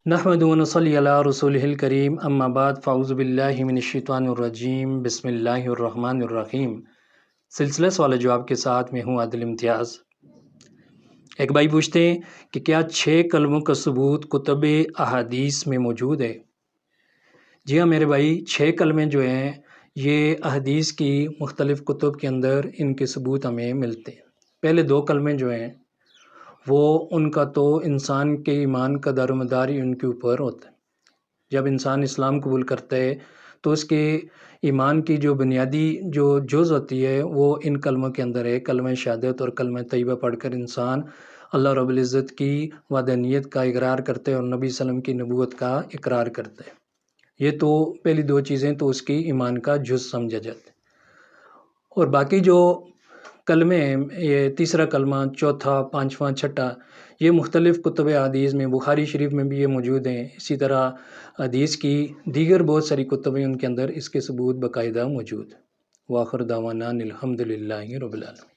نحمد و نصلی علی رسولہ الکریم، اما بعد، فاعوذ باللہ من الشیطان الرجیم، بسم اللہ الرحمن الرحیم۔ سلسلہ سوال جواب کے ساتھ میں ہوں عادل امتیاز۔ ایک بھائی پوچھتے ہیں کہ کیا 6 کلموں کا ثبوت کتب احادیث میں موجود ہے؟ جی ہاں میرے بھائی، 6 کلمے جو ہیں یہ احادیث کی مختلف کتب کے اندر ان کے ثبوت ہمیں ملتے ہیں۔ پہلے 2 کلمے جو ہیں وہ ان کا تو انسان کے ایمان کا دار و مدار ہی ان کے اوپر ہوتا ہے۔ جب انسان اسلام قبول کرتا ہے تو اس کے ایمان کی جو بنیادی جو جز ہوتی ہے وہ ان کلموں کے اندر ہے۔ کلمہ شہادت اور کلمہ طیبہ پڑھ کر انسان اللہ رب العزت کی وحدانیت کا اقرار کرتا ہے اور نبی صلی اللہ علیہ وسلم کی نبوت کا اقرار کرتا ہے۔ یہ تو پہلی 2 چیزیں تو اس کی ایمان کا جز سمجھا جاتا ہے۔ اور باقی جو کلمے ہیں، یہ تیسرا کلمہ، چوتھا، پانچواں، چھٹا، یہ مختلف کتب حدیث میں، بخاری شریف میں بھی یہ موجود ہیں۔ اسی طرح حدیث کی دیگر بہت ساری کتب ہیں، ان کے اندر اس کے ثبوت باقاعدہ موجود۔ وآخر دعوانا الحمد للہ رب العالمین۔